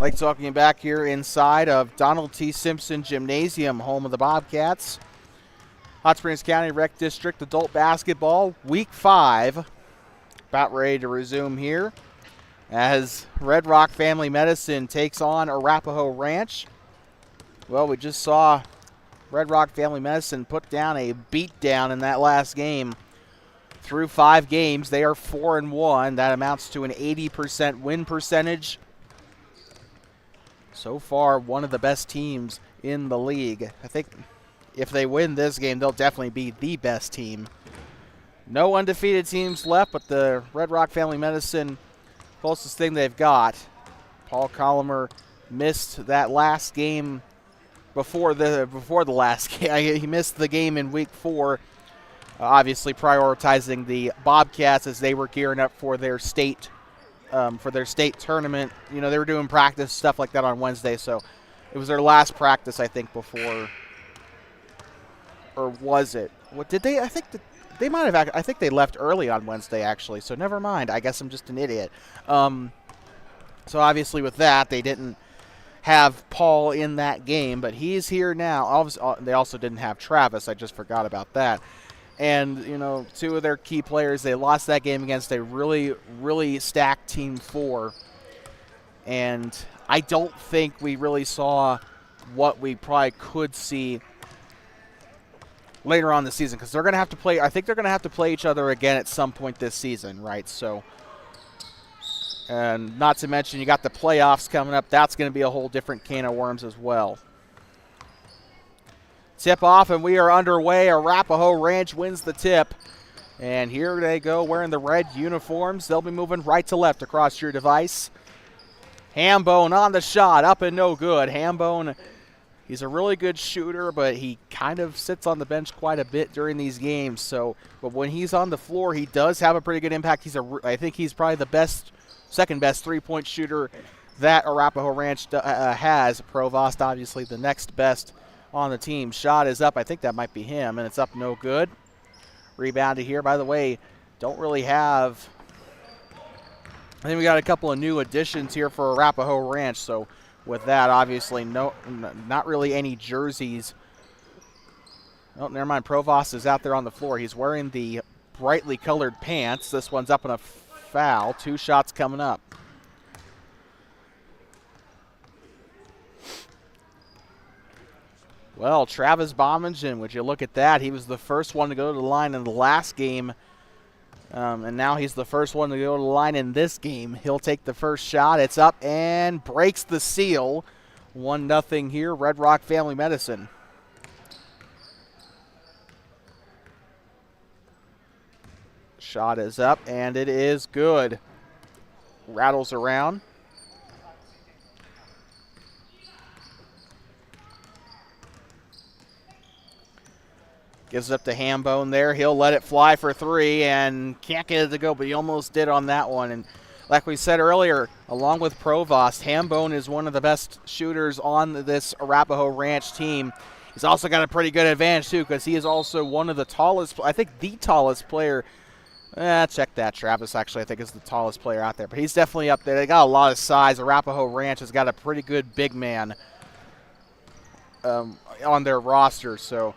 Like talking you back here inside of Donald T. Simpson Gymnasium, home of the Bobcats. Hot Springs County Rec District Adult Basketball, Week 5. About ready to resume here as Red Rock Family Medicine takes on Arapaho Ranch. Well, we just saw Red Rock Family Medicine put down a beatdown in that last game. Through 5 games, they are 4-1. That amounts to an 80% win percentage. So far, one of the best teams in the league. I think if they win this game, they'll definitely be the best team. No undefeated teams left, but the Red Rock Family Medicine, closest thing they've got. Paul Collimer missed that last game before the last game. He missed the game in Week 4, obviously prioritizing the Bobcats as they were gearing up for their state tournament. You know, they were doing practice, stuff like that on Wednesday, so it was their last practice, I think, before, or was it? What did they, I think they might have, I think they left early on Wednesday, actually, so never mind. I guess I'm just an idiot. So obviously with that, they didn't have Paul in that game, but he's here now. Obviously, they also didn't have Travis. I just forgot about that. And, you know, 2 of their key players, they lost that game against a really, really stacked Team 4. And I don't think we really saw what we probably could see later on in the season, because they're going to have to play. I think they're going to have to play each other again at some point this season, right? So, and not to mention you got the playoffs coming up. That's going to be a whole different can of worms as well. Tip off, and we are underway. Arapaho Ranch wins the tip. And here they go wearing the red uniforms. They'll be moving right to left across your device. Hambone on the shot, up and no good. Hambone, he's a really good shooter, but he kind of sits on the bench quite a bit during these games. So, but when he's on the floor, he does have a pretty good impact. I think he's probably the second best three-point shooter that Arapaho Ranch has. Provost, obviously, the next best on the team. Shot is up. I think that might be him, and it's up no good. Rebounded here. By the way, don't really have, I think we got a couple of new additions here for Arapaho Ranch, so with that, obviously, not really any jerseys. Oh, never mind. Provost is out there on the floor. He's wearing the brightly colored pants. This one's up in a foul. 2 shots coming up. Well, Travis Bommingen, would you look at that? He was the first one to go to the line in the last game, and now he's the first one to go to the line in this game. He'll take the first shot. It's up and breaks the seal. 1-0 here, Red Rock Family Medicine. Shot is up, and it is good. Rattles around. Gives it up to Hambone there. He'll let it fly for 3 and can't get it to go, but he almost did on that one. And like we said earlier, along with Provost, Hambone is one of the best shooters on this Arapaho Ranch team. He's also got a pretty good advantage, too, because he is also one of the tallest, I think the tallest player. Check that. Travis, actually, I think is the tallest player out there. But he's definitely up there. They got a lot of size. Arapaho Ranch has got a pretty good big man on their roster, so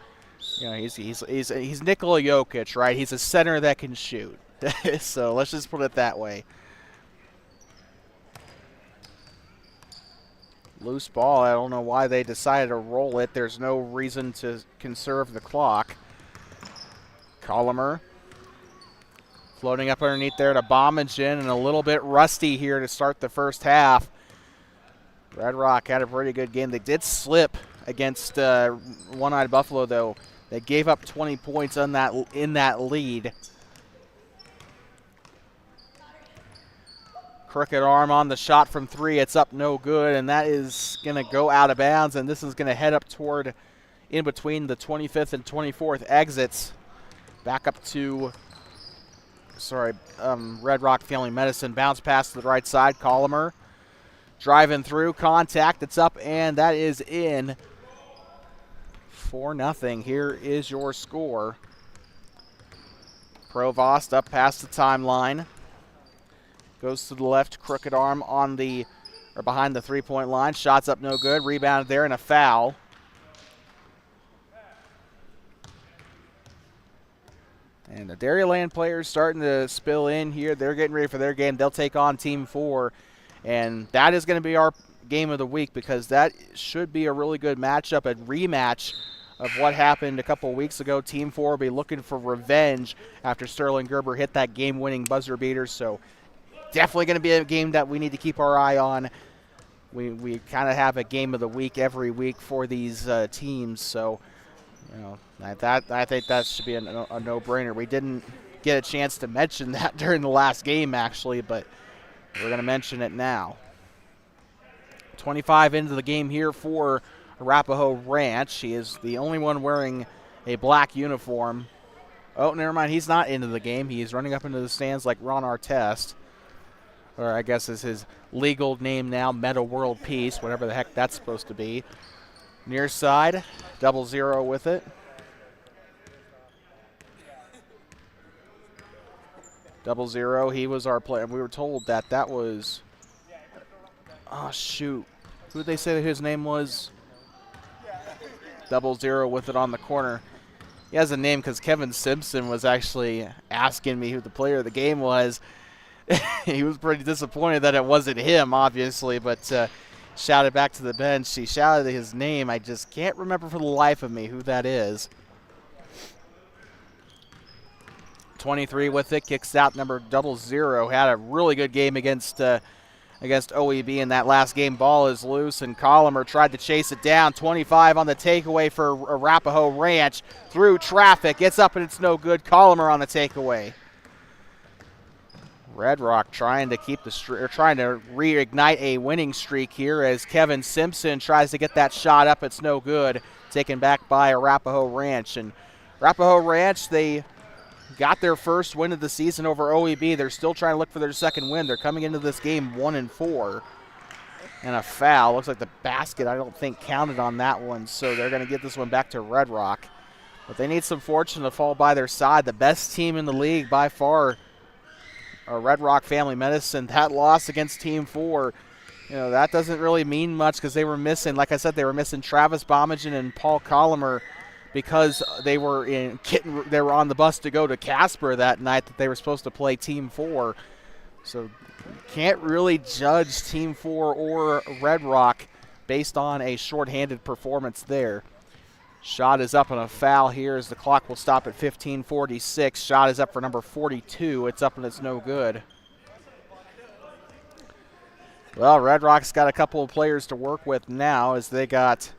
you know, he's Nikola Jokic, right? He's a center that can shoot. So let's just put it that way. Loose ball. I don't know why they decided to roll it. There's no reason to conserve the clock. Collimer floating up underneath there to Bommingen, and a little bit rusty here to start the first half. Red Rock had a pretty good game. They did slip against One-Eyed Buffalo, though. They gave up 20 points in that lead. Crooked arm on the shot from 3. It's up no good, and that is going to go out of bounds, and this is going to head up toward in between the 25th and 24th exits. Back up to, Red Rock Family Medicine. Bounce pass to the right side. Collimer driving through. Contact. It's up, and that is in. 4-0. Here is your score. Provost up past the timeline. Goes to the left, crooked arm on the or behind the three-point line. Shots up no good. Rebounded there and a foul. And the Dairyland players starting to spill in here. They're getting ready for their game. They'll take on Team 4. And that is going to be our game of the week because that should be a really good matchup, a rematch of what happened a couple weeks ago. Team 4 will be looking for revenge after Sterling Gerber hit that game-winning buzzer beater. So definitely going to be a game that we need to keep our eye on. We kind of have a game of the week every week for these teams. So, you know, I think that should be a no-brainer. We didn't get a chance to mention that during the last game, actually, but we're going to mention it now. 25 into the game here for Arapaho Ranch. He is the only one wearing a black uniform. Oh, never mind. He's not into the game. He is running up into the stands like Ron Artest. Or I guess is his legal name now, Meta World Peace, whatever the heck that's supposed to be. Near side, 0-0 with it. 0-0. He was our player. We were told that was. Oh, shoot. Who did they say that his name was? 0-0 with it on the corner. He has a name because Kevin Simpson was actually asking me who the player of the game was. He was pretty disappointed that it wasn't him, obviously, but shouted back to the bench. He shouted his name. I just can't remember for the life of me who that is. 23 with it, kicks out number 0-0. Had a really good game against OEB in that last game. Ball is loose, and Colomer tried to chase it down. 25 on the takeaway for Arapaho Ranch. Through traffic, gets up and it's no good. Colomer on the takeaway. Red Rock trying to keep trying to reignite a winning streak here as Kevin Simpson tries to get that shot up. It's no good. Taken back by Arapaho Ranch. And Arapaho Ranch, they got their first win of the season over OEB. They're still trying to look for their second win. They're coming into this game 1-4. And a foul. Looks like the basket, I don't think, counted on that one. So they're going to get this one back to Red Rock. But they need some fortune to fall by their side. The best team in the league by far, Red Rock Family Medicine. That loss against Team 4, you know, that doesn't really mean much because they were missing, like I said, they were missing Travis Bomagen and Paul Colomer because they were on the bus to go to Casper that night that they were supposed to play Team 4. So can't really judge Team 4 or Red Rock based on a shorthanded performance there. Shot is up on a foul here as the clock will stop at 15:46. Shot is up for number 42. It's up and it's no good. Well, Red Rock's got a couple of players to work with now as they got,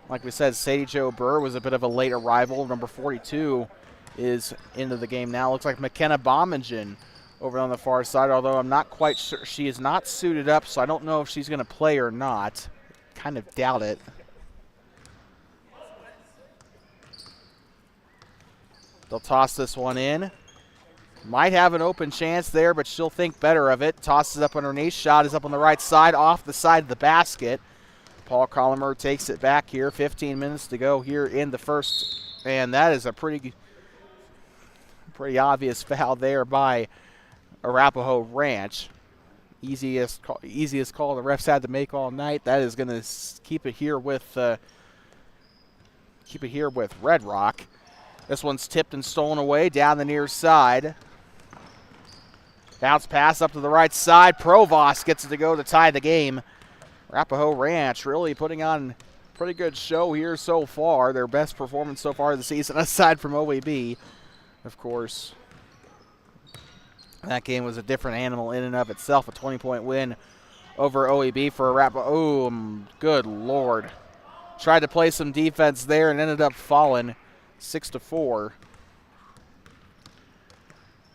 like we said, Sadie Jo Burr was a bit of a late arrival. Number 42 is into the game now. Looks like McKenna Bomagen over on the far side, although I'm not quite sure. She is not suited up, so I don't know if she's going to play or not. Kind of doubt it. They'll toss this one in. Might have an open chance there, but she'll think better of it. Tosses up underneath. Shot is up on the right side, off the side of the basket. Paul Colomer takes it back here. 15 minutes to go here in the first. And that is a pretty obvious foul there by Arapaho Ranch. Easiest call the refs had to make all night. That is going to keep it here with Red Rock. This one's tipped and stolen away down the near side. Bounce pass up to the right side. Provost gets it to go to tie the game. Arapaho Ranch really putting on a pretty good show here so far. Their best performance so far of the season, aside from OEB, of course. That game was a different animal in and of itself. A 20-point win over OEB for Arapaho. Oh, good Lord. Tried to play some defense there and ended up falling. 6-4.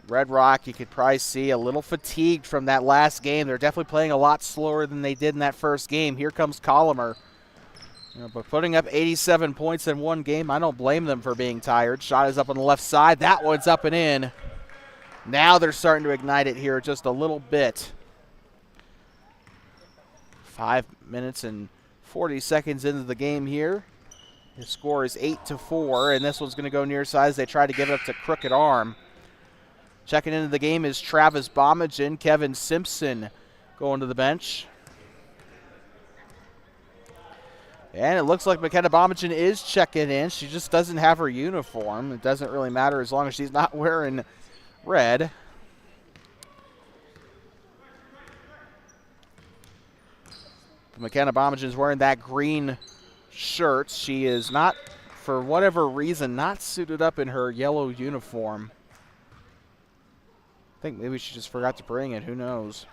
Red Rock, you could probably see a little fatigued from that last game. They're definitely playing a lot slower than they did in that first game. Here comes Colomer. You know, but putting up 87 points in one game, I don't blame them for being tired. Shot is up on the left side. That one's up and in. Now they're starting to ignite it here just a little bit. 5 minutes and 40 seconds into the game here. The score is 8-4, and this one's going to go near side as they try to give it up to Crooked Arm. Checking into the game is Travis Bomagen. Kevin Simpson going to the bench. And it looks like McKenna Bomagen is checking in. She just doesn't have her uniform. It doesn't really matter as long as she's not wearing red. McKenna Bomagen is wearing that green shirt. She is not, for whatever reason, not suited up in her yellow uniform. I think maybe she just forgot to bring it. Who knows?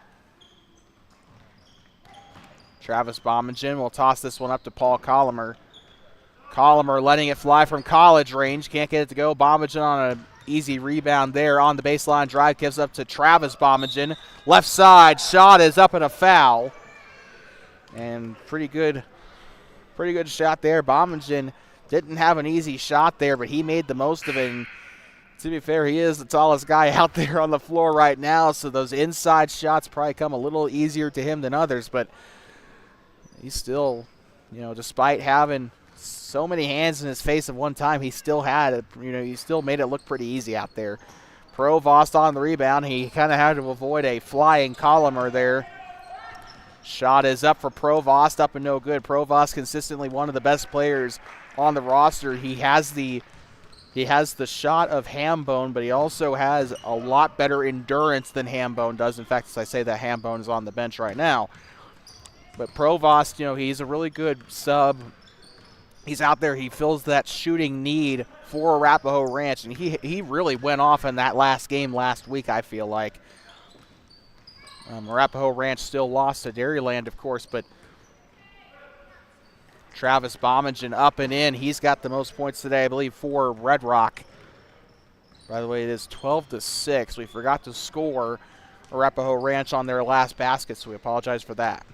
Travis Bomagen will toss this one up to Paul Collimer. Collimer letting it fly from college range. Can't get it to go. Bomagen on an easy rebound there on the baseline drive. Gives up to Travis Bomagen. Left side shot is up and a foul. And pretty good shot there. Bomagen didn't have an easy shot there, but he made the most of it. And to be fair, he is the tallest guy out there on the floor right now, so those inside shots probably come a little easier to him than others, but he's still, despite having so many hands in his face at one time, he still had it, he still made it look pretty easy out there. Provost on the rebound. He kind of had to avoid a flying Collimer there. Shot is up for Provost, up and no good. Provost consistently one of the best players on the roster. He has the shot of Hambone, but he also has a lot better endurance than Hambone does. In fact, as I say that, Hambone is on the bench right now. But Provost, he's a really good sub. He's out there. He fills that shooting need for Arapaho Ranch, and he really went off in that last game last week, I feel like. Arapaho Ranch still lost to Dairyland, of course, but Travis Bomagen up and in. He's got the most points today, I believe, for Red Rock. By the way, it is 12-6. We forgot to score Arapaho Ranch on their last basket, so we apologize for that.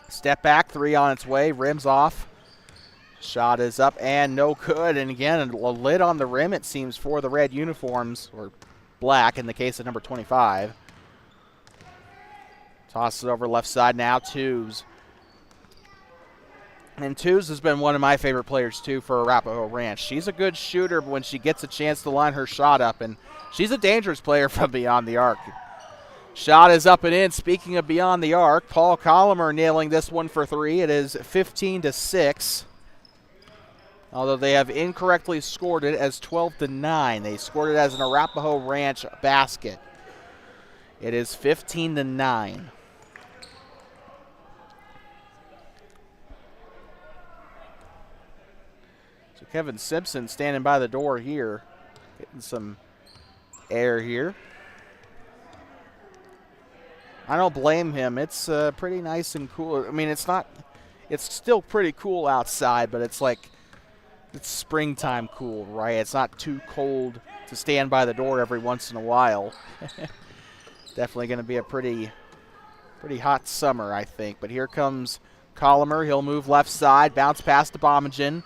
Step back, three on its way, rims off. Shot is up and no good. And again, a lid on the rim, it seems, for the red uniforms, or black in the case of number 25. Tosses it over left side now, Tubes. And Tubes has been one of my favorite players, too, for Arapaho Ranch. She's a good shooter when she gets a chance to line her shot up, and she's a dangerous player from beyond the arc. Shot is up and in. Speaking of beyond the arc, Paul Collimer nailing this one for three. It is 15-6. Although they have incorrectly scored it as 12-9. They scored it as an Arapaho Ranch basket. It is 15-9. So Kevin Simpson standing by the door here, getting some air here. I don't blame him. It's pretty nice and cool. I mean, it's still pretty cool outside, but it's springtime cool, right? It's not too cold to stand by the door every once in a while. Definitely going to be a pretty hot summer, I think. But here comes Collimer. He'll move left side, bounce past to Bomagen.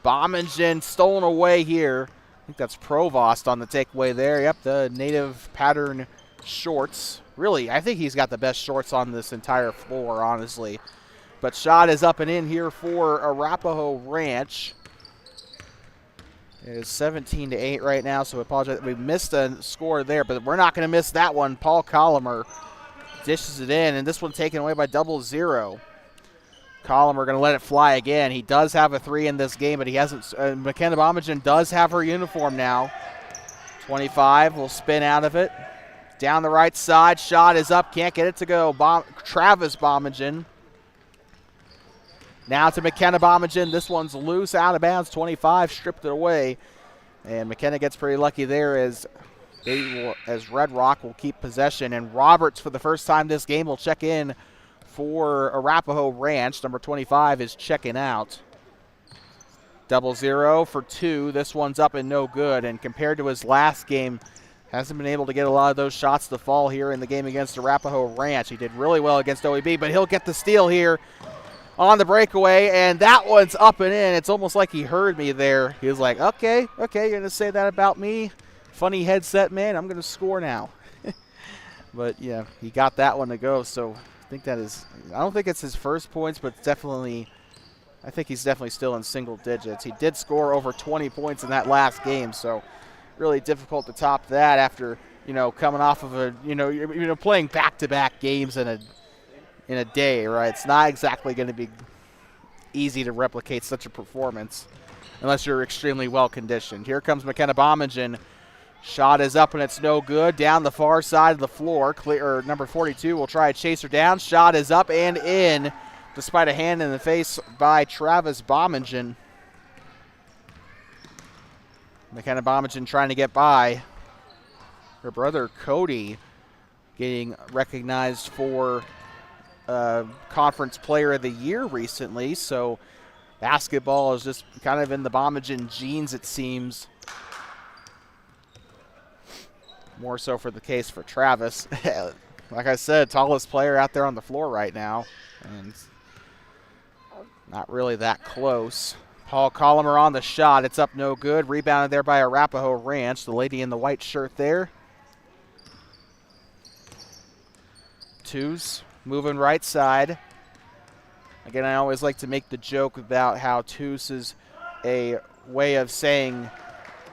Bomagen stolen away here. I think that's Provost on the takeaway there. Yep, the native pattern shorts. Really, I think he's got the best shorts on this entire floor, honestly. But shot is up and in here for Arapaho Ranch. It is 17-8 right now, so I apologize. We missed a score there, but we're not going to miss that one. Paul Collimer dishes it in, and this one taken away by 0-0. Collimer going to let it fly again. He does have a three in this game, but he hasn't. McKenna Bomagen does have her uniform now. 25 will spin out of it. Down the right side, shot is up, can't get it to go. Travis Bomagen. Now to McKenna Bomagen. This one's loose, out of bounds. 25 stripped it away. And McKenna gets pretty lucky there as Red Rock will keep possession. And Roberts, for the first time this game, will check in for Arapaho Ranch. Number 25 is checking out. 0-0 for two. This one's up and no good. And compared to his last game, hasn't been able to get a lot of those shots to fall here in the game against Arapaho Ranch. He did really well against OEB, but he'll get the steal here on the breakaway, and that one's up and in. It's almost like he heard me there. He was like, okay, you're going to say that about me? Funny headset, man. I'm going to score now. But, yeah, he got that one to go, so I think I don't think it's his first points, but I think he's definitely still in single digits. He did score over 20 points in that last game, so really difficult to top that after, coming off of playing back-to-back games in in a day, right? It's not exactly going to be easy to replicate such a performance unless you're extremely well conditioned. Here comes McKenna Bommingen. Shot is up and it's no good. Down the far side of the floor. Clear, number 42 will try to chase her down. Shot is up and in, despite a hand in the face by Travis Bommingen. McKenna Bommingen trying to get by. Her brother Cody getting recognized for Conference Player of the Year recently. So basketball is just kind of in the Bommingen genes, it seems. More so for the case for Travis. Like I said, tallest player out there on the floor right now. And not really that close. Paul Colomer on the shot. It's up no good. Rebounded there by Arapaho Ranch, the lady in the white shirt there. Twos moving right side. Again, I always like to make the joke about how twos is a way of saying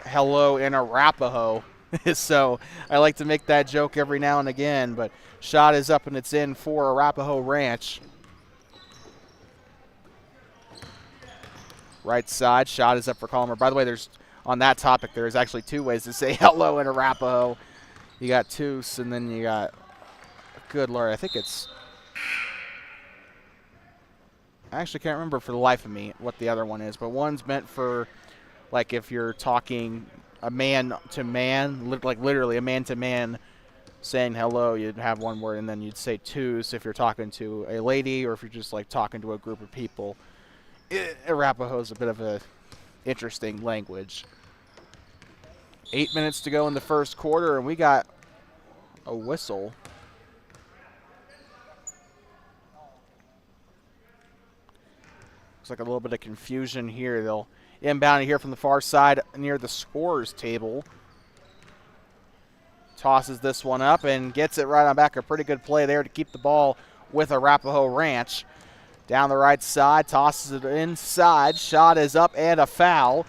hello in Arapaho. So I like to make that joke every now and again, but shot is up and it's in for Arapaho Ranch. Right side, shot is up for Colomer. By the way, there's on that topic, there's actually two ways to say hello in Arapaho. You got Toos, and then you got, good Lord, I think it's, I actually can't remember for the life of me what the other one is, but one's meant for, like, if you're talking a man to man, like literally a man to man saying hello, you'd have one word, and then you'd say Toos if you're talking to a lady or if you're just like talking to a group of people. Arapaho is a bit of a interesting language. 8 minutes to go in the first quarter, and we got a whistle. Looks like a little bit of confusion here. They'll inbound here from the far side near the scorer's table. Tosses this one up and gets it right on back. A pretty good play there to keep the ball with Arapaho Ranch. Down the right side, tosses it inside. Shot is up and a foul.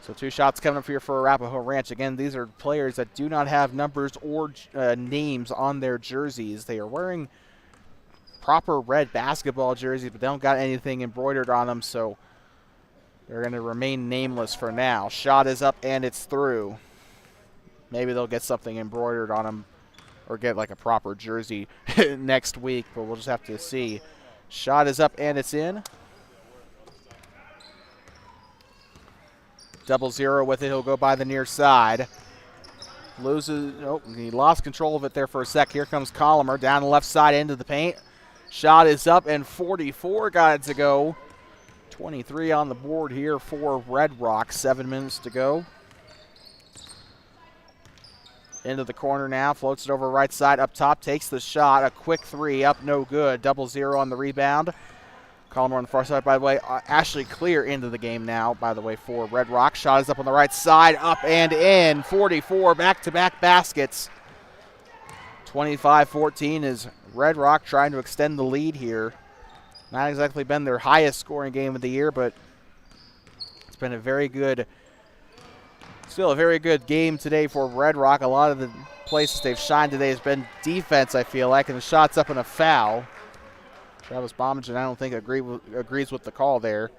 So two shots coming up here for Arapaho Ranch. Again, these are players that do not have numbers or names on their jerseys. They are wearing proper red basketball jerseys, but they don't got anything embroidered on them, so they're going to remain nameless for now. Shot is up and it's through. Maybe they'll get something embroidered on them or get like a proper jersey next week, but we'll just have to see. Shot is up and it's in. 0-0 with it. He'll go by the near side. Loses. Oh, he lost control of it there for a sec. Here comes Colomer down the left side into the paint. Shot is up and 44 got it to go. 23 on the board here for Red Rock. 7 minutes to go. Into the corner now. Floats it over right side up top. Takes the shot. A quick three up. No good. 0-0 on the rebound. Colomer on the far side, by the way. Ashley Clear into the game now, by the way, for Red Rock. Shot is up on the right side. Up and in. 44 back-to-back baskets. 25-14 is Red Rock trying to extend the lead here. Not exactly been their highest scoring game of the year, but it's been a very good, still a very good game today for Red Rock. A lot of the places they've shined today has been defense, I feel like, and the shot's up and a foul. Travis Bommingen, I don't think agrees with the call there.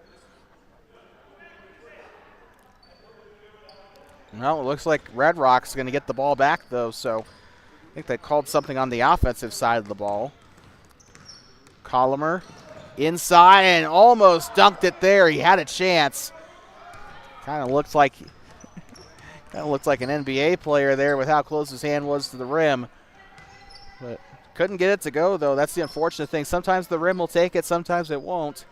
Well, it looks like Red Rock's going to get the ball back, though, so I think they called something on the offensive side of the ball. Colomer inside and almost dunked it there. He had a chance. Kind of looks like an NBA player there with how close his hand was to the rim. But couldn't get it to go, though. That's the unfortunate thing. Sometimes the rim will take it, sometimes it won't.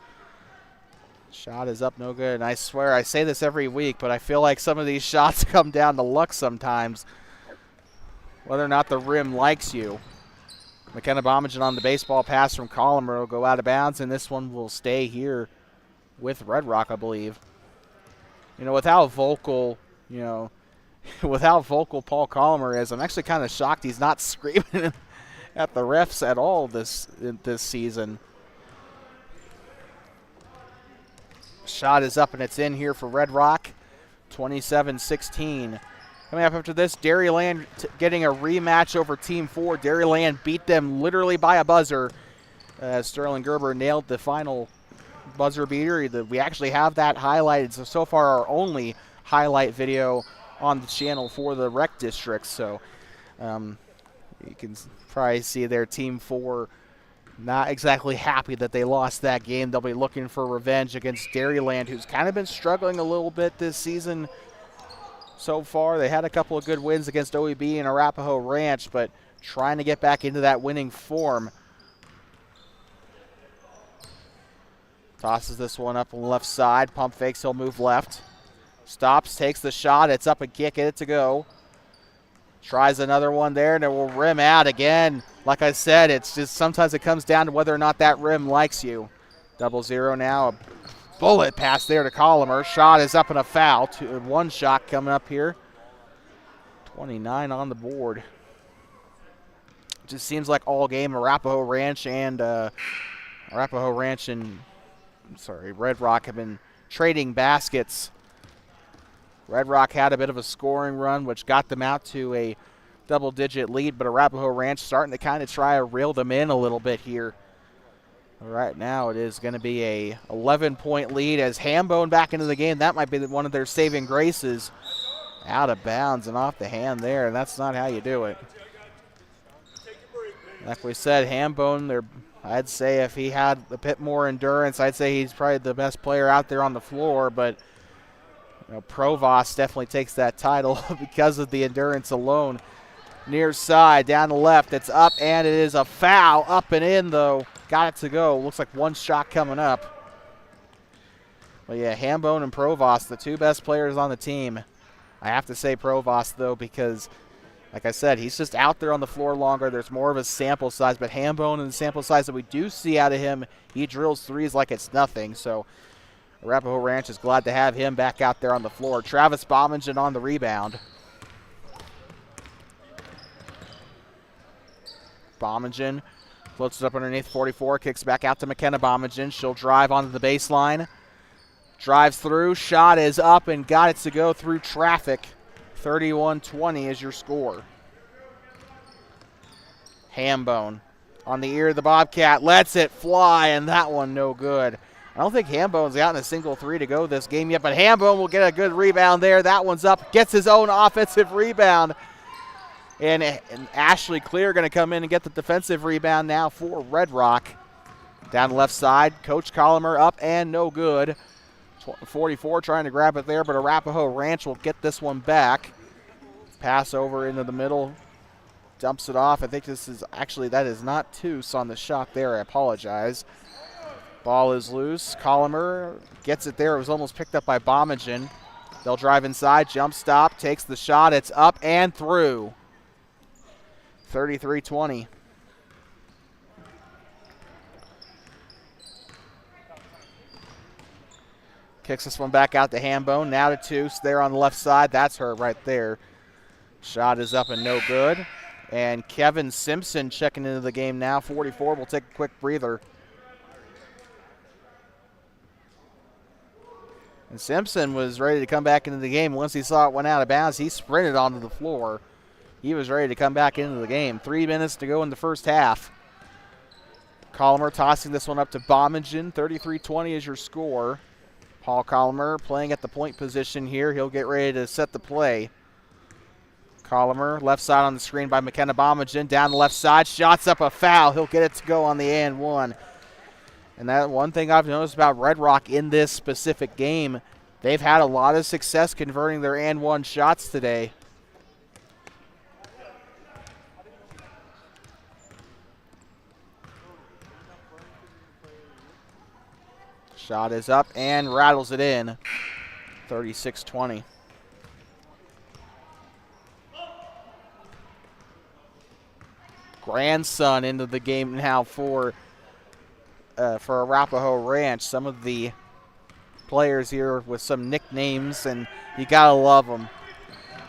Shot is up, no good. And I swear I say this every week, but I feel like some of these shots come down to luck sometimes, whether or not the rim likes you. McKenna Bommingen on the baseball pass from Colomer will go out of bounds, and this one will stay here with Red Rock, I believe. You know, with how vocal Paul Colomer is, I'm actually kind of shocked he's not screaming at the refs at all this season. Shot is up and it's in here for Red Rock. 27-16. Coming up after this, Dairyland getting a rematch over Team 4. Dairyland beat them literally by a buzzer Sterling Gerber nailed the final buzzer beater. We actually have that highlighted. So far our only highlight video on the channel for the rec district. So you can probably see their Team 4 not exactly happy that they lost that game. They'll be looking for revenge against Dairyland, who's kind of been struggling a little bit this season so far. They had a couple of good wins against OEB and Arapaho Ranch, but trying to get back into that winning form. Tosses this one up on the left side. Pump fakes, he'll move left. Stops, takes the shot. It's up and kick, get it to go. Tries another one there, and it will rim out again. Like I said, it's just sometimes it comes down to whether or not that rim likes you. 0-0 now. A bullet pass there to Colomer. Shot is up and a foul. One shot coming up here. 29 on the board. Just seems like all game Arapaho Ranch and Red Rock have been trading baskets. Red Rock had a bit of a scoring run, which got them out to a double-digit lead, but Arapaho Ranch starting to kind of try to reel them in a little bit here. Right now it is going to be a 11-point lead as Hambone back into the game. That might be one of their saving graces. Out of bounds and off the hand there, and that's not how you do it. Like we said, Hambone, I'd say if he had a bit more endurance, I'd say he's probably the best player out there on the floor, but Provost definitely takes that title because of the endurance alone. Near side, down the left, it's up, and it is a foul. Up and in, though. Got it to go. Looks like one shot coming up. But yeah, Hambone and Provost, the two best players on the team. I have to say Provost, though, because, like I said, he's just out there on the floor longer. There's more of a sample size, but Hambone and the sample size that we do see out of him, he drills threes like it's nothing. So Arapaho Ranch is glad to have him back out there on the floor. Travis Bommingen on the rebound. Bommingen floats it up underneath 44, kicks back out to McKenna Bommingen. She'll drive onto the baseline. Drives through, shot is up and got it to go through traffic. 31-20 is your score. Hambone on the ear of the Bobcat, lets it fly, and that one no good. I don't think Hambone's gotten a single three to go this game yet, but Hambone will get a good rebound there. That one's up, gets his own offensive rebound. And Ashley Clear going to come in and get the defensive rebound now for Red Rock. Down the left side, Coach Colomer up and no good. 44 trying to grab it there, but Arapaho Ranch will get this one back. Pass over into the middle, dumps it off. I think this is actually, that is not Toos on the shot there. I apologize. Ball is loose. Colomer gets it there. It was almost picked up by Bommingen. They'll drive inside, jump stop, takes the shot. It's up and through. 33-20. Kicks this one back out to Hambone. Now to Toos there on the left side. That's her right there. Shot is up and no good. And Kevin Simpson checking into the game now. 44 will take a quick breather. And Simpson was ready to come back into the game. Once he saw it went out of bounds, he sprinted onto the floor. He was ready to come back into the game. 3 minutes to go in the first half. Colomer tossing this one up to Bommingen. 33-20 is your score. Paul Colomer playing at the point position here. He'll get ready to set the play. Colomer, left side on the screen by McKenna Bommingen. Down the left side, shots up a foul. He'll get it to go on the and one. And that one thing I've noticed about Red Rock in this specific game, they've had a lot of success converting their and one shots today. Shot is up and rattles it in. 36-20. Grandson into the game now for Arapaho Ranch. Some of the players here with some nicknames, and you gotta love them.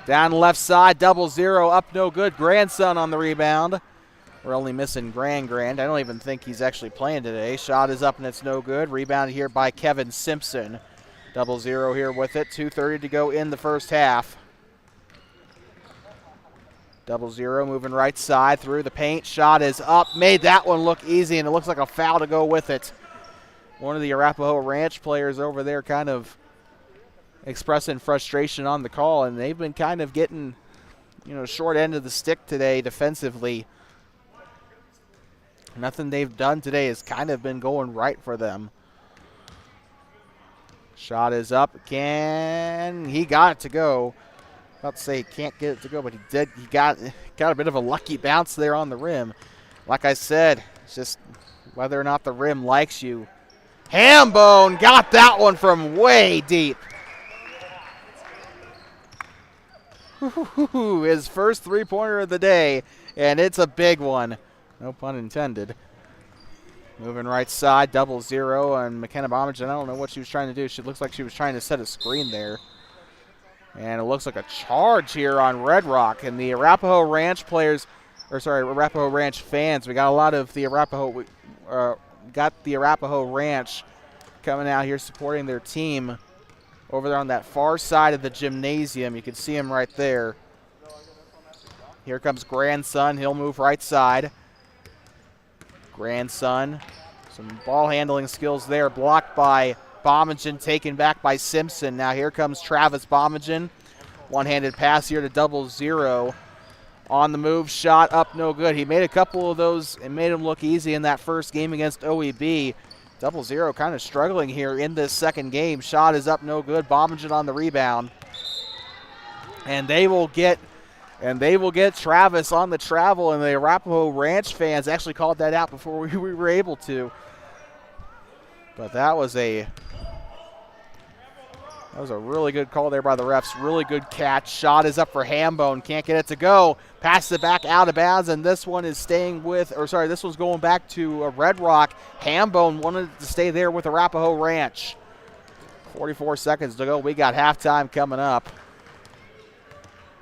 Down the left side, 0-0, up no good. Grandson on the rebound. We're only missing Grand. I don't even think he's actually playing today. Shot is up and it's no good. Rebounded here by Kevin Simpson. 0-0 here with it. 2:30 to go in the first half. 0-0 moving right side through the paint. Shot is up. Made that one look easy, and it looks like a foul to go with it. One of the Arapaho Ranch players over there kind of expressing frustration on the call, and they've been kind of getting, short end of the stick today defensively. Nothing they've done today has kind of been going right for them. Shot is up. He got it to go. About to say he can't get it to go, but he did. He got a bit of a lucky bounce there on the rim. Like I said, it's just whether or not the rim likes you. Hambone got that one from way deep. His first three-pointer of the day, and it's a big one. No pun intended. Moving right side, 0-0 on McKenna Bombage. I don't know what she was trying to do. She looks like she was trying to set a screen there. And it looks like a charge here on Red Rock. And the Arapaho Ranch players, Arapaho Ranch fans, we got a lot of the Arapaho Ranch coming out here supporting their team over there on that far side of the gymnasium. You can see him right there. Here comes Grandson. He'll move right side. Grandson, some ball handling skills there, blocked by Bomagen, taken back by Simpson. Now here comes Travis Bomagen. One-handed pass here to 0-0. On the move, shot up, no good. He made a couple of those and made him look easy in that first game against OEB. 0-0 kind of struggling here in this second game. Shot is up, no good. Bomagen on the rebound. And they will get Travis on the travel, and the Arapaho Ranch fans actually called that out before we were able to. But that was a really good call there by the refs. Really good catch. Shot is up for Hambone. Can't get it to go. Passes it back out of bounds, and this one is this one's going back to Red Rock. Hambone wanted to stay there with Arapaho Ranch. 44 seconds to go. We got halftime coming up.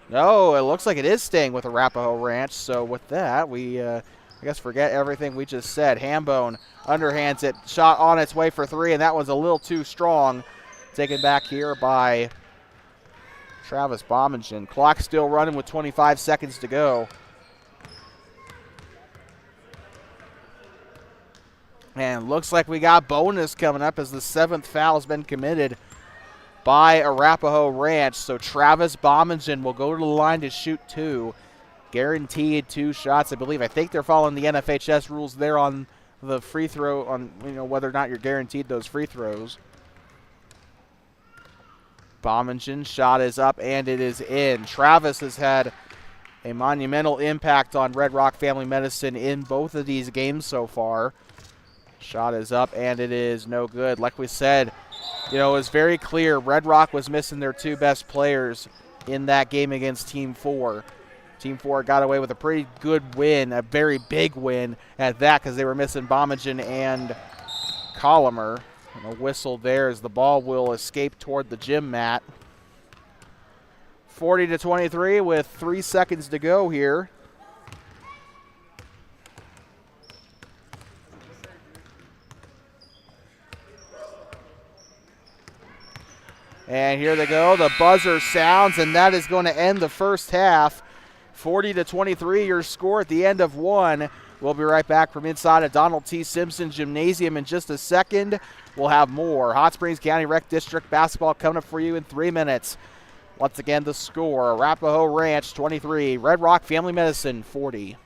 No, it looks like it is staying with Arapaho Ranch. So with that, we I guess forget everything we just said. Hambone underhands it. Shot on its way for three, and that was a little too strong. Taken back here by Travis Bomagen. Clock still running with 25 seconds to go. And looks like we got bonus coming up as the 7th foul has been committed by Arapaho Ranch. So Travis Bomagen will go to the line to shoot 2. Guaranteed 2 shots, I believe. I think they're following the NFHS rules there on the free throw, on whether or not you're guaranteed those free throws. Bomagen, shot is up, and it is in. Travis has had a monumental impact on Red Rock Family Medicine in both of these games so far. Shot is up, and it is no good. Like we said, it was very clear Red Rock was missing their 2 best players in that game against Team 4. Team 4 got away with a pretty good win, a very big win at that, because they were missing Bomagen and Colomer. And a whistle there as the ball will escape toward the gym mat. 40-23 with 3 seconds to go here. And here they go. The buzzer sounds, and that is going to end the first half. 40-23, your score at the end of 1. We'll be right back from inside of Donald T. Simpson Gymnasium in just a second. We'll have more Hot Springs County Rec District basketball coming up for you in 3 minutes. Once again, the score, Arapaho Ranch 23, Red Rock Family Medicine 40.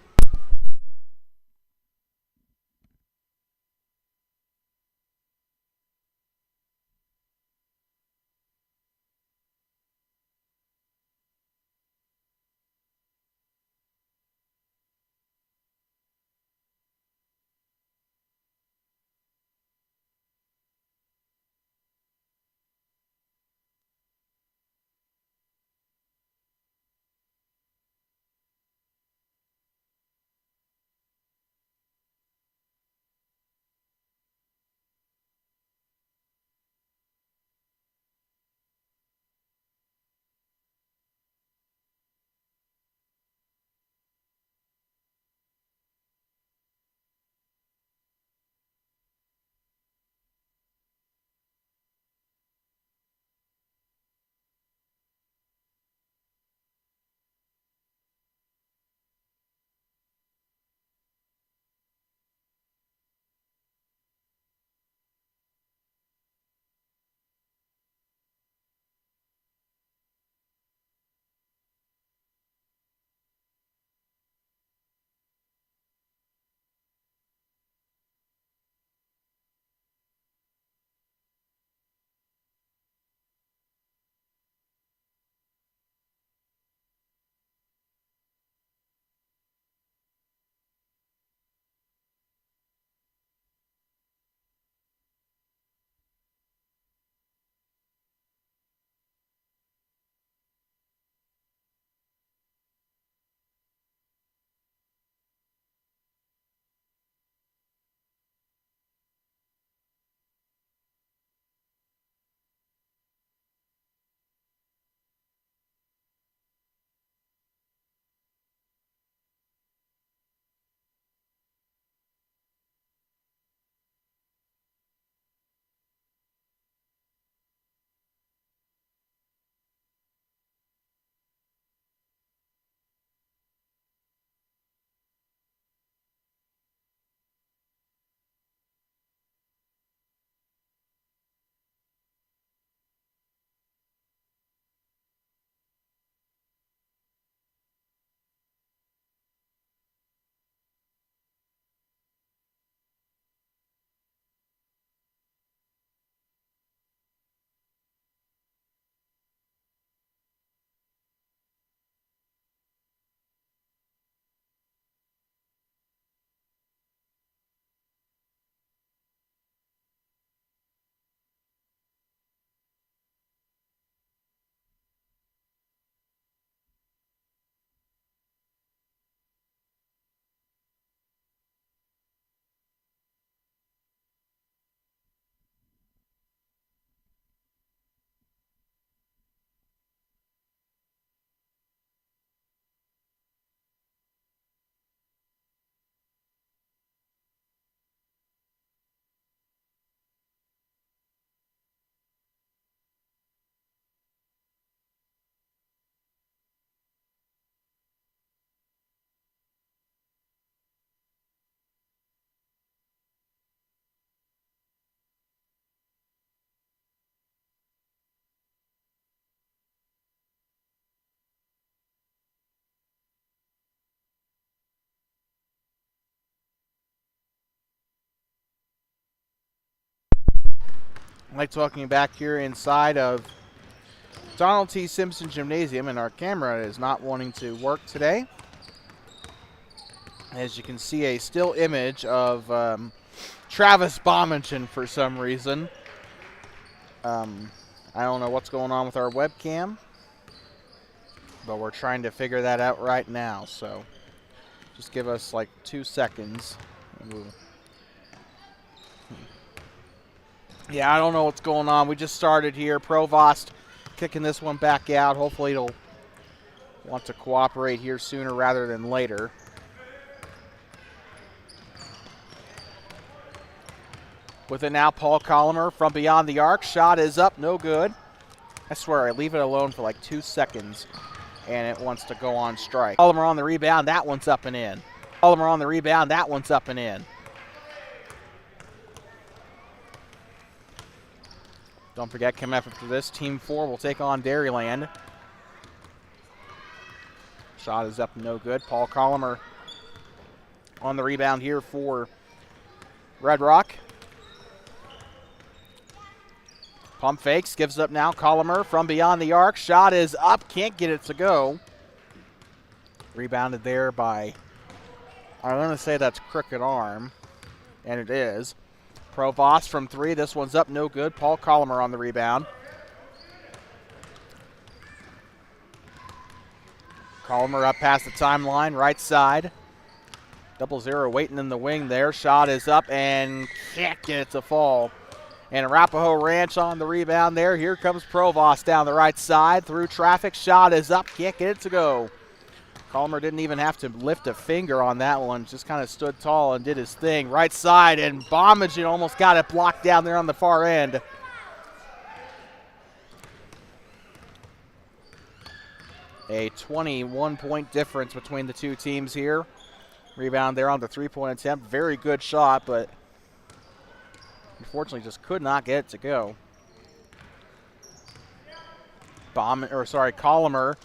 like talking back here inside of Donald T. Simpson Gymnasium, and our camera is not wanting to work today. As you can see, a still image of Travis Bommingen for some reason. I don't know what's going on with our webcam, but we're trying to figure that out right now. So just give us like 2 seconds. Yeah, I don't know what's going on. We just started here. Provost kicking this one back out. Hopefully it'll want to cooperate here sooner rather than later. With it now, Paul Colomer from beyond the arc. Shot is up, no good. I swear, I leave it alone for like 2 seconds, and it wants to go on strike. Colomer on the rebound, that one's up and in. Colomer on the rebound, that one's up and in. Don't forget, coming up after this, Team 4 will take on Dairyland. Shot is up, no good. Paul Colomer on the rebound here for Red Rock. Pump fakes, gives up now. Colomer from beyond the arc. Shot is up, can't get it to go. Rebounded there by, I'm going to say that's Crooked Arm, and it is. Provost from 3. This one's up, no good. Paul Colomer on the rebound. Colomer up past the timeline, right side. 0-0 waiting in the wing there. Shot is up and can't get it to fall. And Arapaho Ranch on the rebound there. Here comes Provost down the right side through traffic. Shot is up, can't get it to go. Colomer didn't even have to lift a finger on that one. Just kind of stood tall and did his thing. Right side, and Bommingen almost got it blocked down there on the far end. A 21-point difference between the two teams here. Rebound there on the three-point attempt. Very good shot, but unfortunately just could not get it to go. Colomer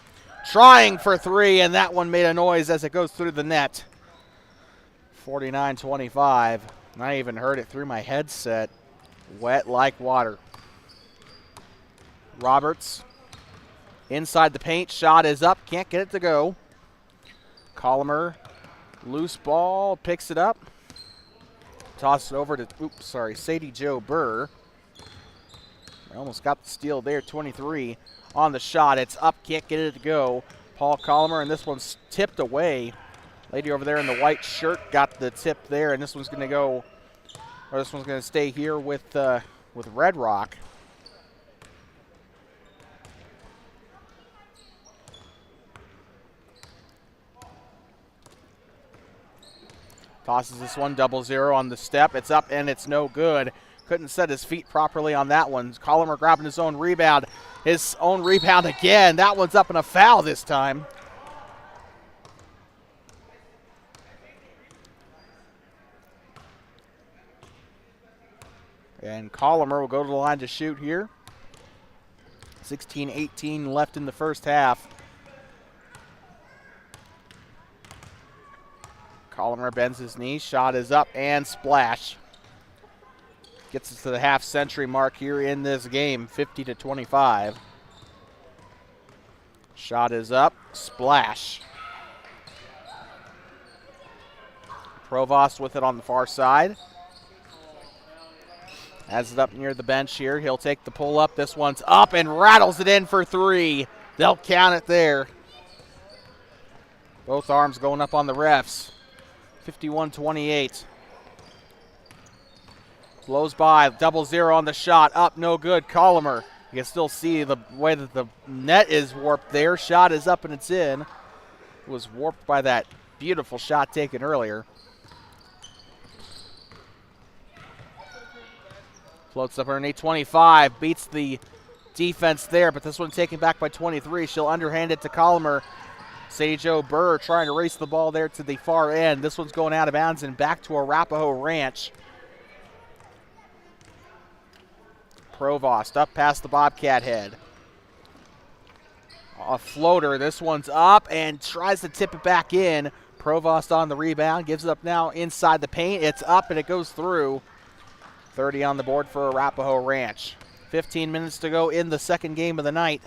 trying for 3, and that one made a noise as it goes through the net. 49-25. I even heard it through my headset. Wet like water. Roberts inside the paint. Shot is up. Can't get it to go. Colomer, loose ball, picks it up. Toss it over to, Sadie Jo Burr. I almost got the steal there. 23 on the shot. It's up, can't get it to go. Paul Colomer, and this one's tipped away. Lady over there in the white shirt got the tip there, and this one's going to go, or this one's going to stay here with Red Rock. Tosses this one, 0-0 on the step. It's up and it's no good. Couldn't set his feet properly on that one. Colomer grabbing his own rebound. His own rebound again. That one's up and a foul this time. And Colomer will go to the line to shoot here. 16-18 left in the first half. Colomer bends his knee. Shot is up and splash. Gets us to the half-century mark here in this game, 50-25. Shot is up, splash. Provost with it on the far side. Has it up near the bench here. He'll take the pull up. This one's up and rattles it in for 3. They'll count it there. Both arms going up on the refs. 51-28. Blows by, 0-0 on the shot, up, no good. Colomer, you can still see the way that the net is warped there. Shot is up and it's in. It was warped by that beautiful shot taken earlier. Floats up underneath 25, beats the defense there, but this one taken back by 23. She'll underhand it to Colomer. Sadie Jo Burr trying to race the ball there to the far end. This one's going out of bounds and back to Arapaho Ranch. Provost up past the Bobcat head. A floater. This one's up and tries to tip it back in. Provost on the rebound. Gives it up now inside the paint. It's up and it goes through. 30 on the board for Arapaho Ranch. 15 minutes to go in the second game of the night.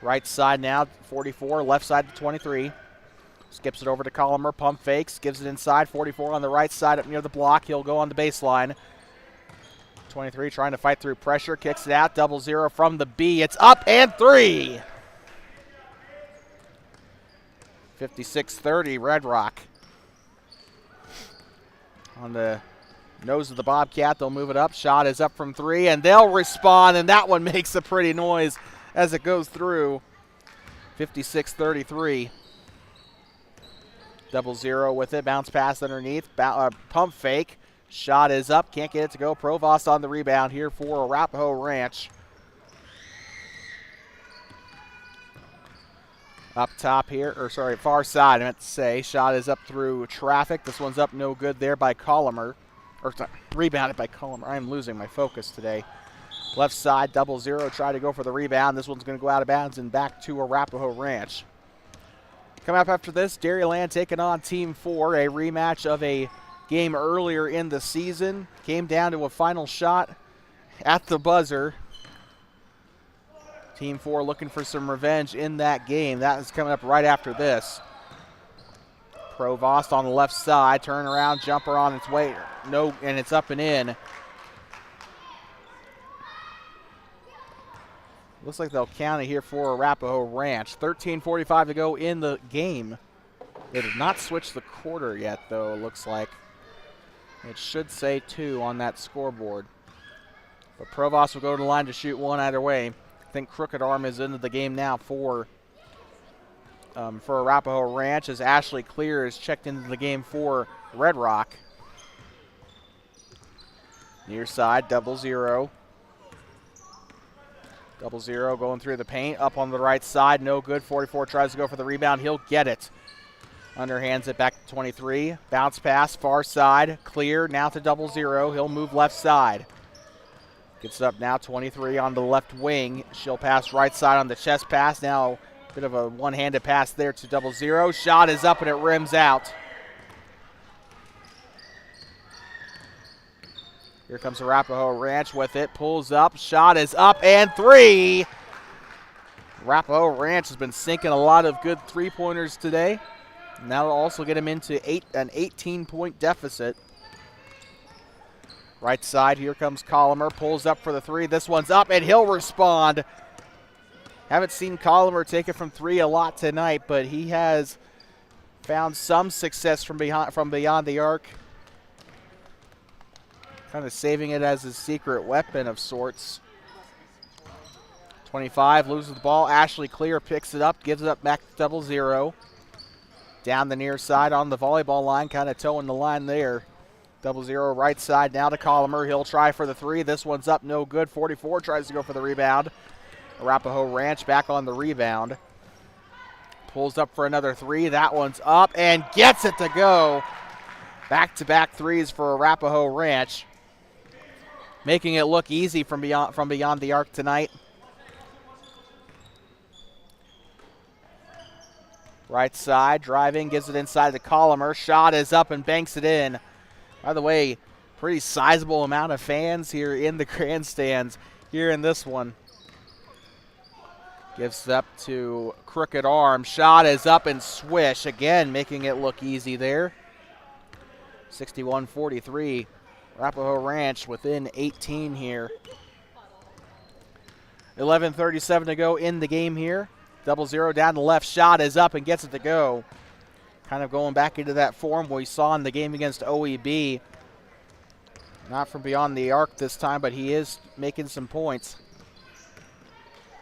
Right side now, 44, left side to 23. Skips it over to Colomer, pump fakes, gives it inside, 44 on the right side up near the block. He'll go on the baseline. 23 trying to fight through pressure, kicks it out, 0-0 from the B. It's up and 3. 56-30, Red Rock. On the nose of the Bobcat, they'll move it up. Shot is up from 3, and they'll respond, and that one makes a pretty noise as it goes through. 56-33. 0-0 with it. Bounce pass underneath. Pump fake. Shot is up. Can't get it to go. Provost on the rebound here for Arapaho Ranch. Up top here, or sorry, far side, I meant to say. Shot is up through traffic. This one's up no good there by Colomer. Or sorry, rebounded by Colomer. I'm losing my focus today. Left side, 0-0. Try to go for the rebound. This one's going to go out of bounds and back to Arapaho Ranch. Coming up after this, Dairyland taking on Team 4, a rematch of a game earlier in the season. Came down to a final shot at the buzzer. Team 4 looking for some revenge in that game. That is coming up right after this. Provost on the left side, turnaround jumper on its way. No, and it's up and in. Looks like they'll count it here for Arapaho Ranch. 13:45 to go in the game. They did not switch the quarter yet, though, it looks like. It should say 2 on that scoreboard. But Provost will go to the line to shoot one either way. I think Crooked Arm is into the game now for Arapaho Ranch, as Ashley Clear is checked into the game for Red Rock. Near side, 0-0. 0-0 going through the paint. Up on the right side, no good. 44 tries to go for the rebound. He'll get it. Underhands it back to 23. Bounce pass, far side. Clear, now to 0-0. He'll move left side. Gets it up now, 23 on the left wing. She'll pass right side on the chest pass. Now a bit of a one-handed pass there to 0-0. Shot is up and it rims out. Here comes Arapaho Ranch with it. Pulls up. Shot is up and 3. Arapaho Ranch has been sinking a lot of good three-pointers today. And that'll also get him into an 18-point deficit. Right side, here comes Colomer. Pulls up for the 3. This one's up and he'll respond. Haven't seen Colomer take it from 3 a lot tonight, but he has found some success from beyond the arc. Kind of saving it as his secret weapon of sorts. 25 loses the ball. Ashley Clear picks it up, gives it up back to 0-0. Down the near side on the volleyball line, kind of toeing the line there. 0-0 right side now to Colomer. He'll try for the 3. This one's up, no good. 44 tries to go for the rebound. Arapaho Ranch back on the rebound. Pulls up for another 3. That one's up and gets it to go. Back-to-back 3s for Arapaho Ranch. Making it look easy from beyond the arc tonight. Right side, driving, gives it inside to Colomer. Shot is up and banks it in. By the way, pretty sizable amount of fans here in the grandstands here in this one. Gives it up to Crooked Arm. Shot is up and swish. Again, making it look easy there. 61-43. Arapaho Ranch within 18 here. 11:37 to go in the game here. 0-0 down the left. Shot is up and gets it to go. Kind of going back into that form we saw in the game against OEB. Not from beyond the arc this time, but he is making some points.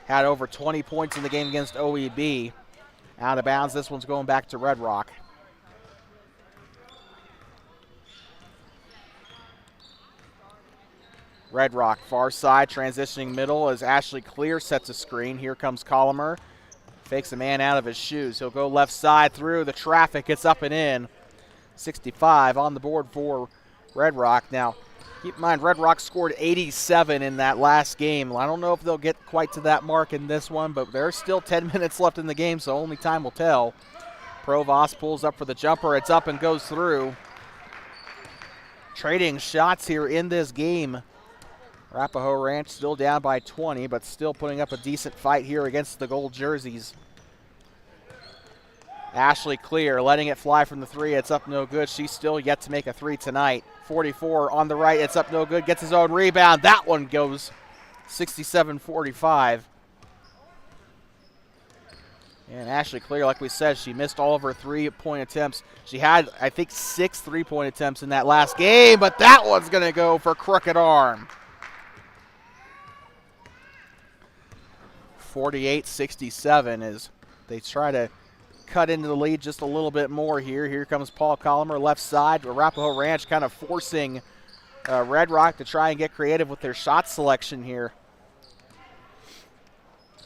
Had over 20 points in the game against OEB. Out of bounds. This one's going back to Red Rock. Red Rock, far side, transitioning middle as Ashley Clear sets a screen. Here comes Colomer. Fakes a man out of his shoes. He'll go left side through the traffic. Gets up and in. 65 on the board for Red Rock. Now, keep in mind, Red Rock scored 87 in that last game. I don't know if they'll get quite to that mark in this one, but there's still 10 minutes left in the game, so only time will tell. Provost pulls up for the jumper. It's up and goes through. trading shots here in this game. Arapaho Ranch still down by 20, but still putting up a decent fight here against the gold jerseys. Ashley Clear letting it fly from the three. It's up no good. She's still yet to make a three tonight. 44 on the right. It's up no good. Gets his own rebound. That one goes 67-45. And Ashley Clear, like we said, she missed all of her three-point attempts. She had, I think, 6 three-point attempts in that last game, but that one's going to go for crooked arm. 48-67 as they try to cut into the lead just a little bit more here. Here comes Paul Collimer, left side. Arapaho Ranch kind of forcing Red Rock to try and get creative with their shot selection here.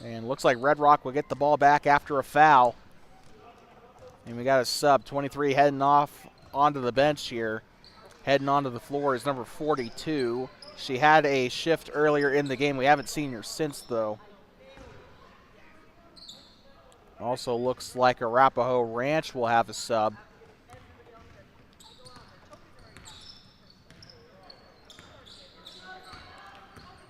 And looks like Red Rock will get the ball back after a foul. And we got a sub, 23 heading off onto the bench here. Heading onto the floor is number 42. She had a shift earlier in the game. We haven't seen her since, though. Also looks like Arapaho Ranch will have a sub.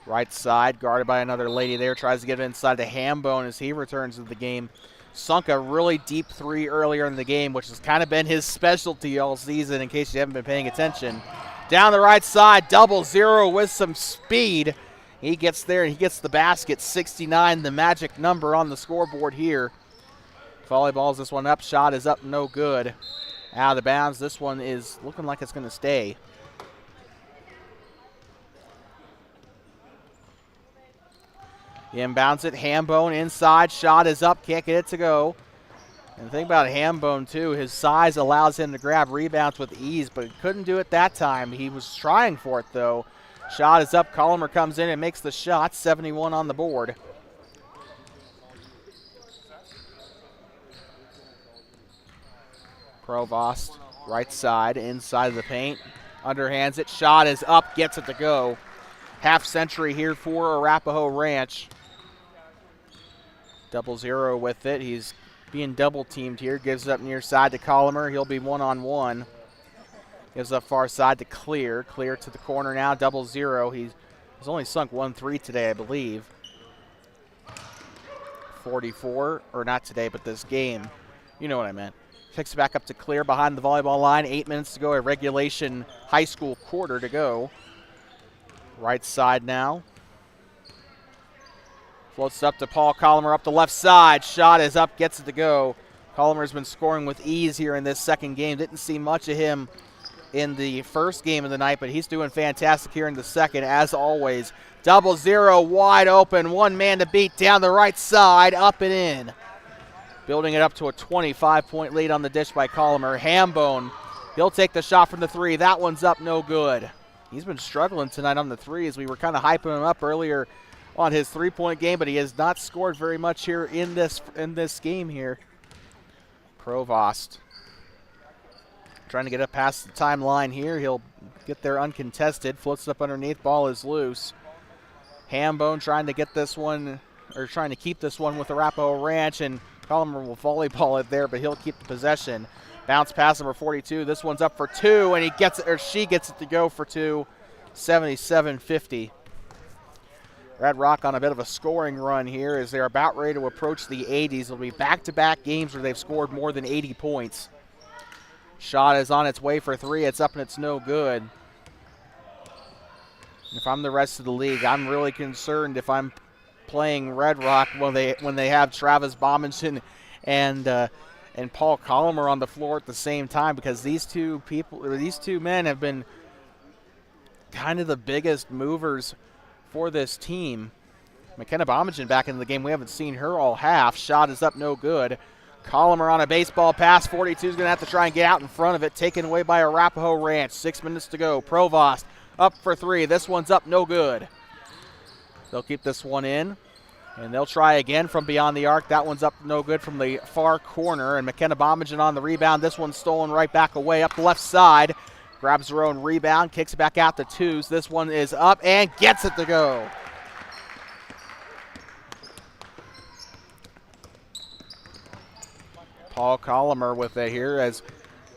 Right side, guarded by another lady there. Tries to get it inside to Hambone as he returns to the game. Sunk a really deep three earlier in the game, which has kind of been his specialty all season in case you haven't been paying attention. Down the right side, 0-0 with some speed. He gets there and he gets the basket. 69, the magic number on the scoreboard here. Volleyballs this one up. Shot is up, no good. Out of bounds. This one is looking like it's going to stay. Inbounds it. Hambone inside. Shot is up. Can't get it to go. And the thing about Hambone, too, his size allows him to grab rebounds with ease, but he couldn't do it that time. He was trying for it, though. Shot is up. Collimer comes in and makes the shot. 71 on the board. Provost, right side, inside of the paint. Underhands it. Shot is up. Gets it to go. Half century here for Arapaho Ranch. 0-0 with it. He's being double teamed here. Gives it up near side to Collimer. He'll be one-on-one. Gives up far side to Clear. Clear to the corner now. 0-0. He's only sunk 1 3 today, I believe. 44, or not today, but this game. You know what I meant. Kicks it back up to Clear behind the volleyball line. 8 minutes to go. A regulation high school quarter to go. Right side now. Floats up to Paul Collimer up the left side. Shot is up, gets it to go. Collimer's been scoring with ease here in this second game. Didn't see much of him in the first game of the night, but he's doing fantastic here in the second, as always. 0-0, wide open. One man to beat down the right side, up and in. Building it up to a 25-point lead on the dish by Collimer. Hambone, he'll take the shot from the three. That one's up, no good. He's been struggling tonight on the threes. We were kind of hyping him up earlier on his three-point game, but he has not scored very much here in this game here. Provost trying to get up past the timeline here. He'll get there uncontested. Floats up underneath. Ball is loose. Hambone trying to get this one, or trying to keep this one with Arapaho Ranch, and Collimer will volleyball it there, but he'll keep the possession. Bounce pass number 42. This one's up for two, and he gets it, or she gets it to go for two. 77-50. Red Rock on a bit of a scoring run here as they're about ready to approach the 80s. It'll be back-to-back games where they've scored more than 80 points. Shot is on its way for three. It's up and it's no good. If I'm the rest of the league, I'm really concerned if I'm playing Red Rock when they have Travis Bombington and Paul Collimer on the floor at the same time, because these two men have been kind of the biggest movers for this team. McKenna Bombington back into the game. We haven't seen her all half. Shot is up, no good. Collimer on a baseball pass. 42 is going to have to try and get out in front of it. Taken away by Arapaho Ranch. 6 minutes to go. Provost up for three. This one's up, no good. They'll keep this one in, and they'll try again from beyond the arc. That one's up, no good from the far corner, and McKenna Bombington on the rebound. This one's stolen right back away up the left side. Grabs her own rebound, kicks it back out to twos. This one is up and gets it to go. Paul Collimer with it here as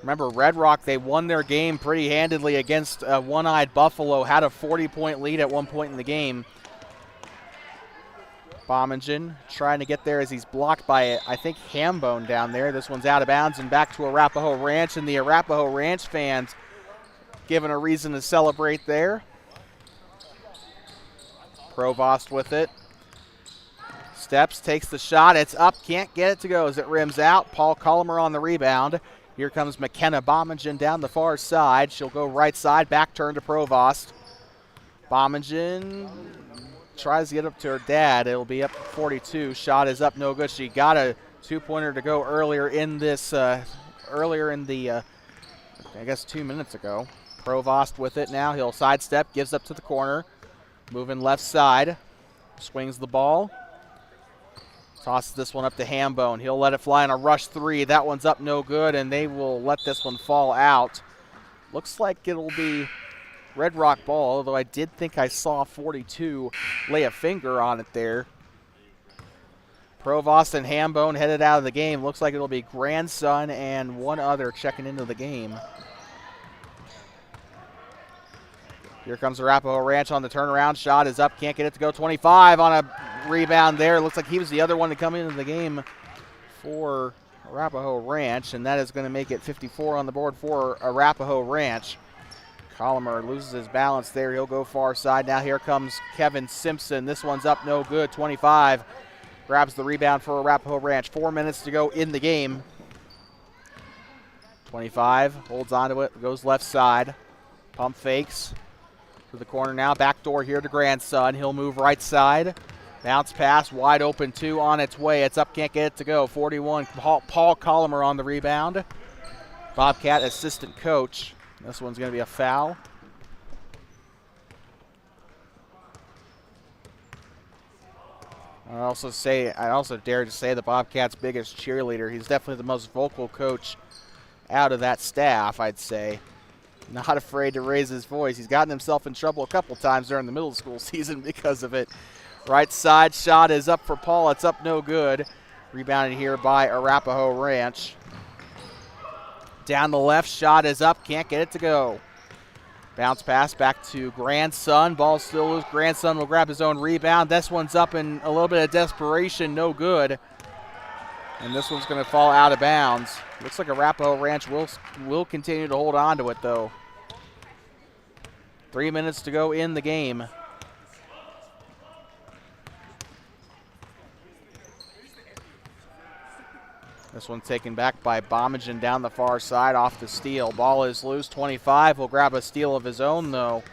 Remember, Red Rock, they won their game pretty handedly against One-Eyed Buffalo, had a 40-point lead at one point in the game. Bommingen trying to get there as he's blocked by, I think, Hambone down there. This one's out of bounds and back to Arapaho Ranch, and the Arapaho Ranch fans given a reason to celebrate there. Provost with it. Steps, takes the shot. It's up, can't get it to go as it rims out. Paul Cullimer on the rebound. Here comes McKenna Bommingen down the far side. She'll go right side, back turn to Provost. Bommingen tries to get up to her dad. It'll be up 42. Shot is up, no good. She got a two-pointer to go earlier in this, I guess 2 minutes ago. Provost with it now. He'll sidestep, gives up to the corner. Moving left side. Swings the ball. Tosses this one up to Hambone. He'll let it fly on a rush three. That one's up, no good, and they will let this one fall out. Looks like it'll be Red Rock ball, although I did think I saw 42 lay a finger on it there. Provost and Hambone headed out of the game. Looks like it'll be Grandson and one other checking into the game. Here comes Arapaho Ranch on the turnaround. Shot is up, can't get it to go. 25 on a rebound there. Looks like he was the other one to come into the game for Arapaho Ranch, and that is going to make it 54 on the board for Arapaho Ranch. Collimer loses his balance there. He'll go far side. Now here comes Kevin Simpson. This one's up, no good. 25 grabs the rebound for Arapaho Ranch. 4 minutes to go in the game. 25 holds on to it, goes left side. Pump fakes to the corner now. Backdoor here to Grandson. He'll move right side. Bounce pass, wide open two on its way. It's up, can't get it to go. 41, Paul Collimer on the rebound. Bobcat assistant coach. This one's going to be a foul. I also dare to say the Bobcats' biggest cheerleader. He's definitely the most vocal coach out of that staff, I'd say. Not afraid to raise his voice. He's gotten himself in trouble a couple times during the middle school season because of it. Right side shot is up for Paul. It's up, no good. Rebounded here by Arapaho Ranch. Down the left, shot is up, can't get it to go. Bounce pass back to Grandson. Ball still loose. Grandson will grab his own rebound. This one's up in a little bit of desperation, no good. And this one's going to fall out of bounds. Looks like Arapaho Ranch will continue to hold on to it, though. 3 minutes to go in the game. This one taken back by Bommingen down the far side off the steal. Ball is loose. 25 will grab a steal of his own, though.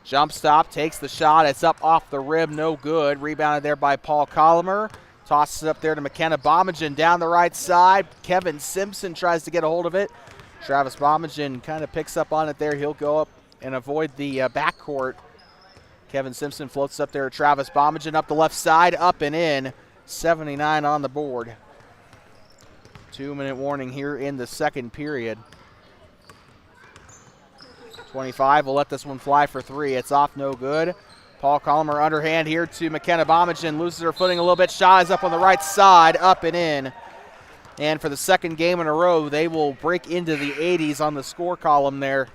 Jump stop, takes the shot. It's up off the rim, no good. Rebounded there by Paul Collimer. Tosses it up there to McKenna Bommingen down the right side. Kevin Simpson tries to get a hold of it. Travis Bommingen kind of picks up on it there. He'll go up and avoid the backcourt. Kevin Simpson floats up there to Travis Bommingen up the left side, up and in. 79 on the board. 2-minute warning here in the second period. 25 will let this one fly for three. It's off, no good. Paul Collimer underhand here to McKenna Bommingen. Loses her footing a little bit. Shot is up on the right side, up and in. And for the second game in a row, they will break into the 80s on the score column there.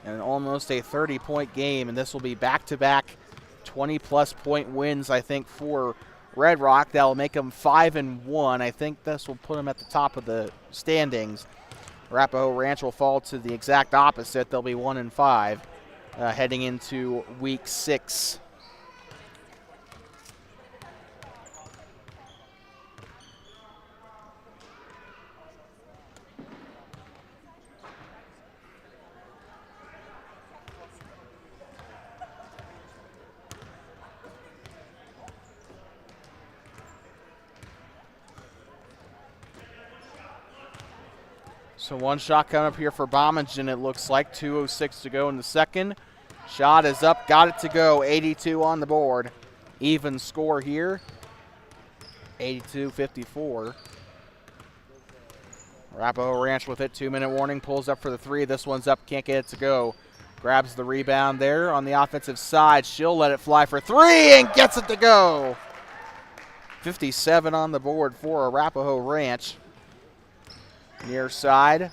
And almost a 30-point game, and this will be back-to-back 20-plus point wins, I think, for Red Rock. That will make them 5-1. I think this will put them at the top of the standings. Arapaho Ranch will fall to the exact opposite. They'll be 1-5 heading into week 6. So one shot coming up here for Bommingen, it looks like. 2:06 to go in the second. Shot is up, got it to go. 82 on the board. Even score here. 82-54. Arapaho Ranch with it. 2-minute warning. Pulls up for the three. This one's up, can't get it to go. Grabs the rebound there on the offensive side. She'll let it fly for three and gets it to go. 57 on the board for Arapaho Ranch. Near side,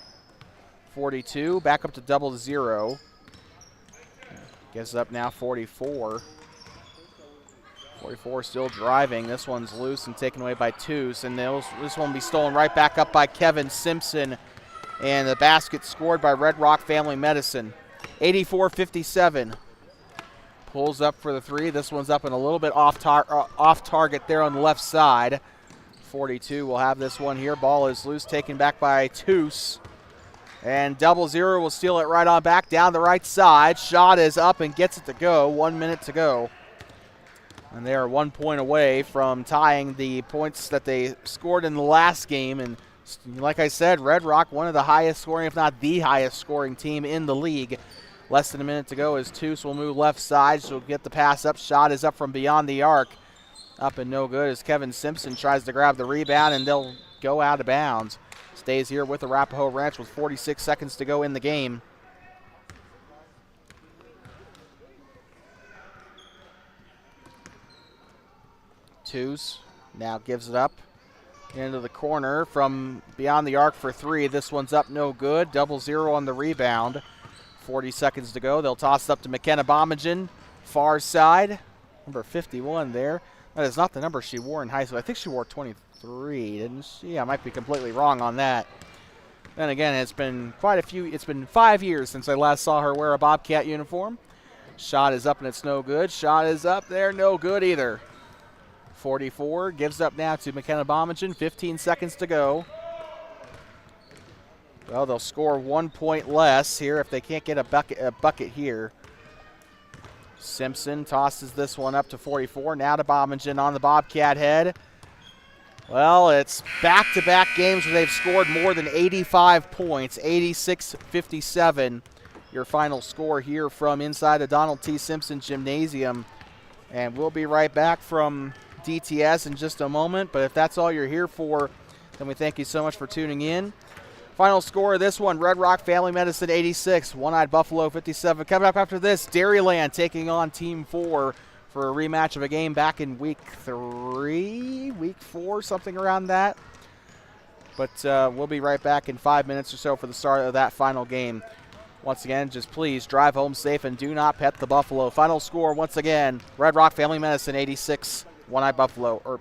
42, back up to 0-0. Gets up now 44. 44 still driving. This one's loose and taken away by Toos. And this one will be stolen right back up by Kevin Simpson. And the basket scored by Red Rock Family Medicine. 84-57. Pulls up for the three. This one's up and a little bit off target there on the left side. 42 will have this one here. Ball is loose, taken back by Toos. And 0-0 will steal it right on back down the right side. Shot is up and gets it to go. 1 minute to go. And they are 1 point away from tying the points that they scored in the last game. And like I said, Red Rock, one of the highest scoring, if not the highest scoring team in the league. Less than a minute to go as Toos will move left side. So get the pass up. Shot is up from beyond the arc. Up and no good as Kevin Simpson tries to grab the rebound, and they'll go out of bounds. Stays here with Arapaho Ranch with 46 seconds to go in the game. Toos now gives it up into the corner from beyond the arc for three. This one's up, no good. 0-0 on the rebound. 40 seconds to go. They'll toss it up to McKenna Bomagen, far side. Number 51 there. That is not the number she wore in high school. I think she wore 23, didn't she? I might be completely wrong on that. Then again, it's been 5 years since I last saw her wear a Bobcat uniform. Shot is up and it's no good. Shot is up there, no good either. 44 gives up now to McKenna Bomagen. 15 seconds to go. Well, they'll score 1 point less here if they can't get a bucket here. Simpson tosses this one up to 44. Now to Bomagen on the Bobcat head. Well, it's back-to-back games where they've scored more than 85 points. 86-57, your final score here from inside the Donald T. Simpson Gymnasium. And we'll be right back from DTS in just a moment. But if that's all you're here for, then we thank you so much for tuning in. Final score of this one, Red Rock Family Medicine 86, One-Eyed Buffalo 57. Coming up after this, Dairyland taking on Team 4 for a rematch of a game back in week 4, something around that. But we'll be right back in 5 minutes or so for the start of that final game. Once again, just please drive home safe and do not pet the Buffalo. Final score, once again, Red Rock Family Medicine 86, One-Eyed Buffalo, or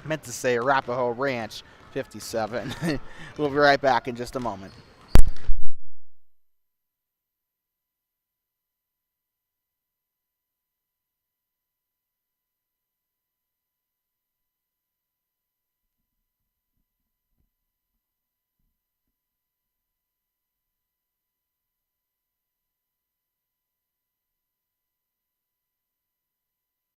meant to say Arapaho Ranch 57. We'll be right back in just a moment.